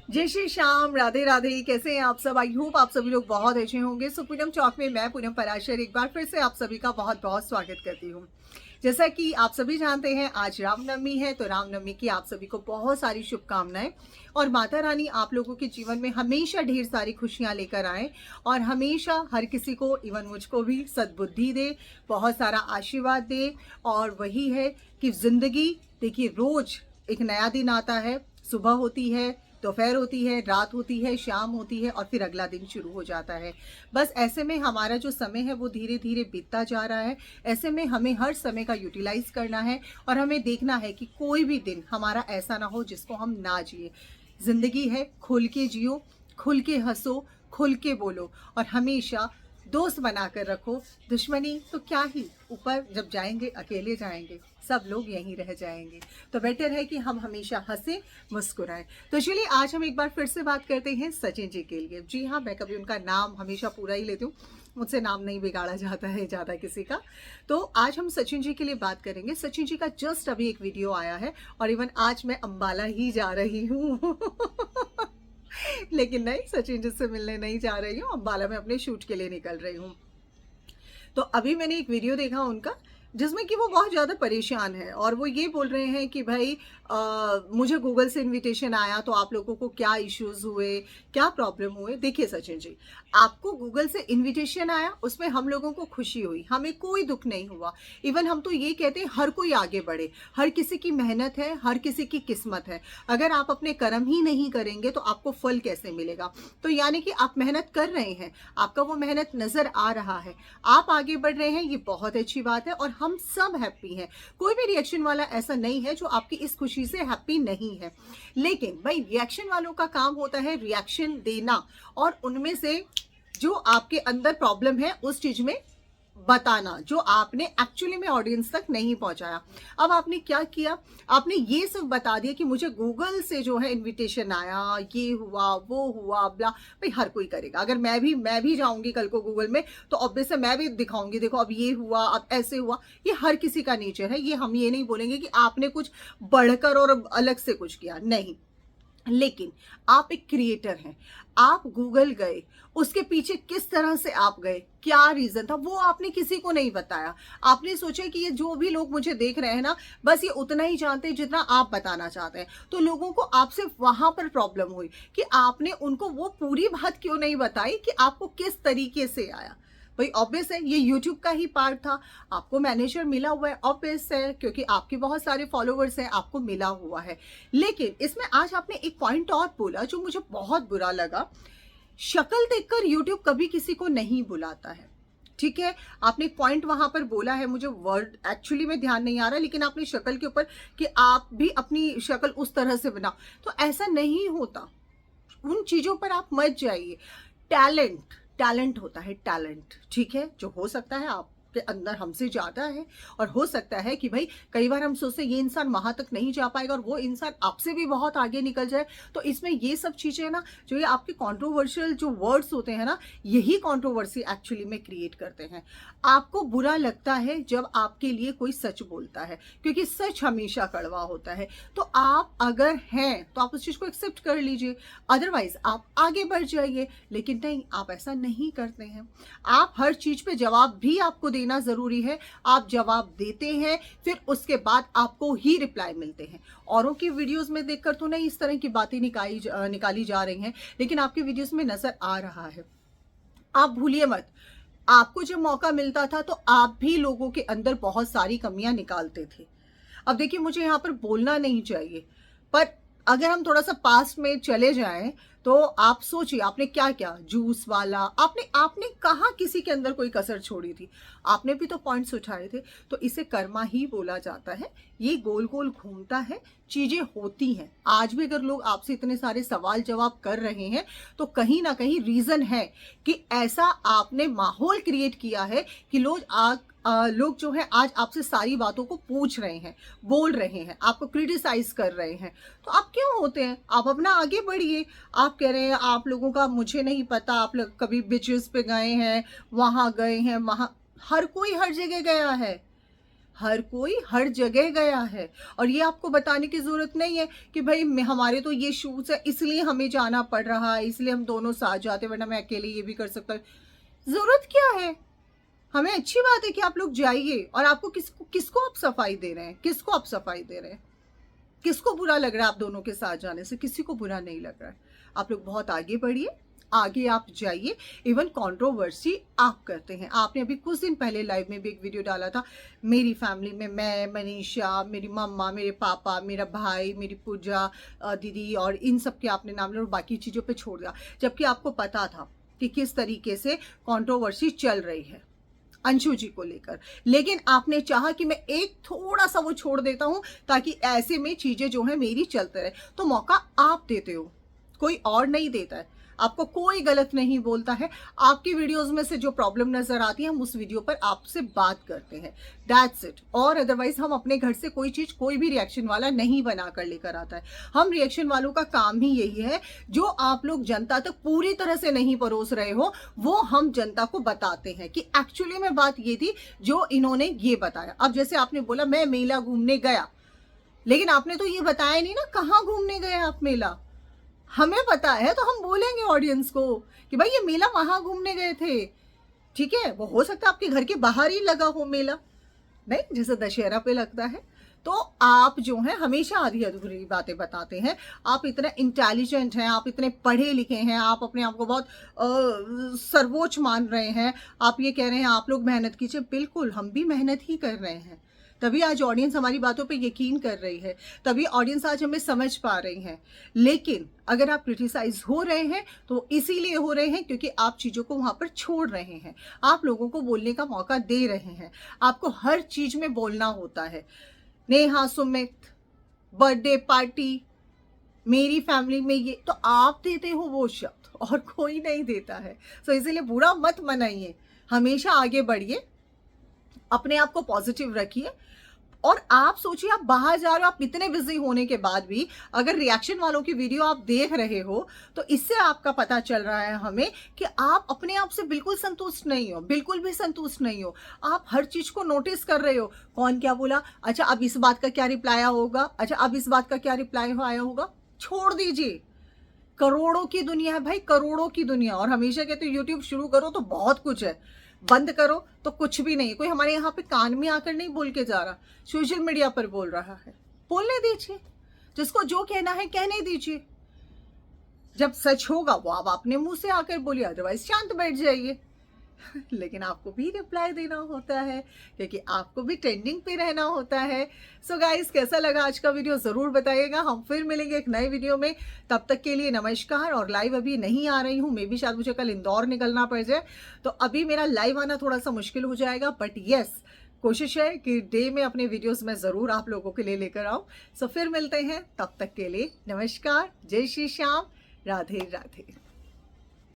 जय श्री श्याम, राधे राधे। कैसे हैं आप सब? आई होप आप सभी लोग बहुत अच्छे होंगे। सो पूनम चौक में मैं पूनम पराशर एक बार फिर से आप सभी का बहुत बहुत स्वागत करती हूँ। जैसा कि आप सभी जानते हैं, आज रामनवमी है, तो रामनवमी की आप सभी को बहुत सारी शुभकामनाएं और माता रानी आप लोगों के जीवन में हमेशा ढेर सारी खुशियां लेकर आए और हमेशा हर किसी को, इवन मुझको भी, सद्बुद्धि दे, बहुत सारा आशीर्वाद दे। और वही है कि जिंदगी, देखिए, रोज एक नया दिन आता है। सुबह होती है, दोपहर होती है, रात होती है, शाम होती है और फिर अगला दिन शुरू हो जाता है। बस ऐसे में हमारा जो समय है वो धीरे धीरे बीतता जा रहा है। ऐसे में हमें हर समय का यूटिलाइज करना है और हमें देखना है कि कोई भी दिन हमारा ऐसा ना हो जिसको हम ना जिए। जिंदगी है, खुल के जियो, खुल के हंसो, खुल के बोलो और हमेशा दोस्त बनाकर रखो। दुश्मनी तो क्या ही, ऊपर जब जाएंगे अकेले जाएंगे, सब लोग यहीं रह जाएंगे। तो बेटर है कि हम हमेशा हंसे, मुस्कुराएं। तो चलिए, आज हम एक बार फिर से बात करते हैं सचिन जी के लिए। जी हाँ, मैं कभी उनका नाम हमेशा पूरा ही लेती हूँ, मुझसे नाम नहीं बिगाड़ा जाता है ज़्यादा किसी का। तो आज हम सचिन जी के लिए बात करेंगे। सचिन जी का जस्ट अभी एक वीडियो आया है और इवन आज मैं अंबाला ही जा रही हूँ लेकिन नहीं, सचिन जी से मिलने नहीं जा रही हूँ, अंबाला में अपने शूट के लिए निकल रही हूँ। तो अभी मैंने एक वीडियो देखा उनका, जिसमें कि वो बहुत ज़्यादा परेशान है और वो ये बोल रहे हैं कि भाई, मुझे गूगल से इनविटेशन आया तो आप लोगों को क्या इश्यूज हुए, क्या प्रॉब्लम हुए। देखिए सचिन जी, आपको गूगल से इनविटेशन आया, उसमें हम लोगों को खुशी हुई, हमें कोई दुख नहीं हुआ। इवन हम तो ये कहते हैं हर कोई आगे बढ़े, हर किसी की मेहनत है, हर किसी की किस्मत है। अगर आप अपने कर्म ही नहीं करेंगे तो आपको फल कैसे मिलेगा? तो यानी कि आप मेहनत कर रहे हैं, आपका वो मेहनत नजर आ रहा है, आप आगे बढ़ रहे हैं, ये बहुत अच्छी बात है और हम सब हैप्पी हैं। कोई भी रिएक्शन वाला ऐसा नहीं है जो आपकी इस खुशी से हैप्पी नहीं है। लेकिन भाई, रिएक्शन वालों का काम होता है रिएक्शन देना और उनमें से जो आपके अंदर प्रॉब्लम है उस चीज में बताना, जो आपने एक्चुअली में ऑडियंस तक नहीं पहुंचाया। अब आपने क्या किया? आपने ये सब बता दिया कि मुझे गूगल से जो है इनविटेशन आया, ये हुआ, वो हुआ, ब्ला। भाई हर कोई करेगा। अगर मैं भी जाऊंगी कल को गूगल में, तो ऑब्वियस है मैं भी दिखाऊंगी, देखो अब ये हुआ, अब ऐसे हुआ। ये हर किसी का नेचर है, ये हम ये नहीं बोलेंगे कि आपने कुछ बढ़कर और अलग से कुछ किया, नहीं। लेकिन आप एक क्रिएटर हैं, आप गूगल गए, उसके पीछे किस तरह से आप गए, क्या रीजन था, वो आपने किसी को नहीं बताया। आपने सोचा कि ये जो भी लोग मुझे देख रहे हैं ना, बस ये उतना ही जानते हैं जितना आप बताना चाहते हैं। तो लोगों को आपसे वहां पर प्रॉब्लम हुई कि आपने उनको वो पूरी बात क्यों नहीं बताई कि आपको किस तरीके से आया। भाई ऑब्वियस है, ये यूट्यूब का ही पार्ट था, आपको मैनेजर मिला हुआ है, ऑब्वियस है, क्योंकि आपके बहुत सारे फॉलोवर्स हैं, आपको मिला हुआ है। लेकिन इसमें आज आपने एक पॉइंट और बोला जो मुझे बहुत बुरा लगा। शक्ल देखकर यूट्यूब कभी किसी को नहीं बुलाता है। ठीक है, आपने एक पॉइंट वहां पर बोला है, मुझे वर्ड एक्चुअली में ध्यान नहीं आ रहा, लेकिन आपने शक्ल के ऊपर कि आप भी अपनी शक्ल उस तरह से बनाओ, तो ऐसा नहीं होता। उन चीजों पर आप मत जाइए। टैलेंट टैलेंट होता है, टैलेंट, ठीक है, जो हो सकता है आपके अंदर हमसे ज्यादा है। और हो सकता है कि भाई कई बार हम सोचते हैं ये इंसान वहां तक नहीं जा पाएगा और वो इंसान आपसे भी बहुत आगे निकल जाए। तो इसमें ये सब चीजें ना, जो ये आपके कंट्रोवर्शियल जो वर्ड्स होते हैं ना, यही कंट्रोवर्सी एक्चुअली में क्रिएट करते हैं। आपको बुरा लगता है जब आपके लिए कोई सच बोलता है, क्योंकि सच हमेशा कड़वा होता है। तो आप अगर हैं तो आप उस चीज को एक्सेप्ट कर लीजिए, अदरवाइज आप आगे बढ़ जाइए। लेकिन नहीं, आप ऐसा नहीं करते हैं। आप हर चीज पे जवाब भी आपको देना जरूरी है, आप जवाब देते हैं, फिर उसके बाद आपको ही रिप्लाई मिलते हैं। औरों की वीडियोस में देखकर तो नहीं इस तरह की बातें निकाली जा रही हैं, लेकिन आपकी वीडियोस में नजर आ रहा है। आप भूलिए मत, आपको जब मौका मिलता था तो आप भी लोगों के अंदर बहुत सारी कमियां निकालते थे। अब देखिए, मुझे यहाँ पर बोलना नहीं चाहिए, पर अगर हम थोड़ा सा पास्ट में चले जाएं तो आप सोचिए, आपने क्या क्या, जूस वाला, आपने आपने कहाँ किसी के अंदर कोई कसर छोड़ी थी? आपने भी तो पॉइंट्स उठाए थे। तो इसे कर्मा ही बोला जाता है। ये गोल गोल घूमता है, चीजें होती हैं। आज भी अगर लोग आपसे इतने सारे सवाल जवाब कर रहे हैं तो कहीं ना कहीं रीजन है कि ऐसा आपने माहौल क्रिएट किया है कि लोग जो है आज आपसे सारी बातों को पूछ रहे हैं, बोल रहे हैं, आपको क्रिटिसाइज कर रहे हैं। तो आप क्यों होते हैं? आप अपना आगे बढ़िए। आप कह रहे हैं आप लोगों का मुझे नहीं पता, आप लोग कभी बीचेस पे गए हैं, वहां गए हैं, वहां, हर कोई हर जगह गया है, हर कोई हर जगह गया है और ये आपको बताने की ज़रूरत नहीं है कि भाई हमारे तो ये शूज़ है इसलिए हमें जाना पड़ रहा है, इसलिए हम दोनों साथ जाते, वरना मैं अकेले ये भी कर सकता। ज़रूरत क्या है? हमें अच्छी बात है कि आप लोग जाइए। और आपको किसको किसको आप सफाई दे रहे हैं? किसको आप सफाई दे रहे हैं? किसको बुरा लग रहा है आप दोनों के साथ जाने से? किसी को बुरा नहीं लग रहा है। आप लोग बहुत आगे बढ़िए, आगे आप जाइए। इवन कंट्रोवर्सी आप करते हैं। आपने अभी कुछ दिन पहले लाइव में भी एक वीडियो डाला था, मेरी फैमिली में मैं, मनीषा, मेरी मम्मा, मेरे पापा, मेरा भाई, मेरी पूजा दीदी और इन सब के आपने नाम लिया और बाकी चीज़ों पे छोड़ दिया, जबकि आपको पता था कि किस तरीके से कंट्रोवर्सी चल रही है अंशु जी को लेकर। लेकिन आपने चाहा कि मैं एक थोड़ा सा वो छोड़ देता हूं ताकि ऐसे में चीजें जो है मेरी चलते रहे। तो मौका आप देते हो, कोई और नहीं देता है। आपको कोई गलत नहीं बोलता है। आपकी वीडियोस में से जो प्रॉब्लम नजर आती है हम उस वीडियो पर आपसे बात करते हैं, दैट्स इट। और अदरवाइज हम अपने घर से कोई चीज कोई भी रिएक्शन वाला नहीं बना कर लेकर आता है। हम रिएक्शन वालों का काम ही यही है, जो आप लोग जनता तक पूरी तरह से नहीं परोस रहे हो वो हम जनता को बताते हैं कि एक्चुअली में बात ये थी जो इन्होंने ये बताया। अब जैसे आपने बोला मैं मेला घूमने गया, लेकिन आपने तो ये बताया नहीं ना कहाँ घूमने गए आप मेला। हमें पता है तो हम बोलेंगे ऑडियंस को कि भाई ये मेला वहां घूमने गए थे, ठीक है। वो हो सकता है आपके घर के बाहर ही लगा हो मेला, नहीं जैसे दशहरा पे लगता है। तो आप जो है हमेशा आधी अधूरी बातें बताते हैं। आप इतने इंटेलिजेंट हैं, आप इतने पढ़े लिखे हैं, आप अपने आप को बहुत सर्वोच्च मान रहे हैं। आप ये कह रहे हैं आप लोग मेहनत कीजिए, बिल्कुल हम भी मेहनत ही कर रहे हैं। तभी आज ऑडियंस हमारी बातों पे यकीन कर रही है, तभी ऑडियंस आज हमें समझ पा रही है। लेकिन अगर आप क्रिटिसाइज हो रहे हैं तो इसीलिए हो रहे हैं क्योंकि आप चीज़ों को वहाँ पर छोड़ रहे हैं, आप लोगों को बोलने का मौका दे रहे हैं। आपको हर चीज़ में बोलना होता है। नेहा सुमित, बर्थडे पार्टी, मेरी फैमिली में ये, तो आप देते हो वो शब्द और कोई नहीं देता है। तो इसीलिए बुरा मत मनाइए, हमेशा आगे बढ़िए, अपने आप को पॉजिटिव रखिए। और आप सोचिए आप बाहर जा रहे हो, आप इतने बिजी होने के बाद भी अगर रिएक्शन वालों की वीडियो आप देख रहे हो तो इससे आपका पता चल रहा है हमें कि आप अपने आप से बिल्कुल संतुष्ट नहीं हो, बिल्कुल भी संतुष्ट नहीं हो। आप हर चीज को नोटिस कर रहे हो, कौन क्या बोला, अच्छा अब इस बात का क्या रिप्लाई होगा, अच्छा अब इस बात का क्या रिप्लाई आया होगा। छोड़ दीजिए, करोड़ों की दुनिया है भाई, करोड़ों की दुनिया। और हमेशा कहते हो यूट्यूब शुरू करो तो बहुत कुछ है, बंद करो तो कुछ भी नहीं। कोई हमारे यहाँ पे कान में आकर नहीं बोल के जा रहा, सोशल मीडिया पर बोल रहा है। बोलने दीजिए, जिसको जो कहना है कहने दीजिए। जब सच होगा वो आप अपने मुंह से आकर बोलिए, अदरवाइज शांत बैठ जाइए। लेकिन आपको भी रिप्लाई देना होता है क्योंकि आपको भी ट्रेंडिंग पे रहना होता है। सो गाइस, कैसा लगा आज का वीडियो जरूर बताइएगा। हम फिर मिलेंगे एक नए वीडियो में, तब तक के लिए नमस्कार। और लाइव अभी नहीं आ रही हूँ, मे भी शायद मुझे कल इंदौर निकलना पड़ जाए, तो अभी मेरा लाइव आना थोड़ा सा मुश्किल हो जाएगा। बट यस, कोशिश है कि डे में अपने वीडियोस में जरूर आप लोगों के लिए लेकर आऊँ। सो फिर मिलते हैं, तब तक के लिए नमस्कार, जय श्री श्याम, राधे राधे।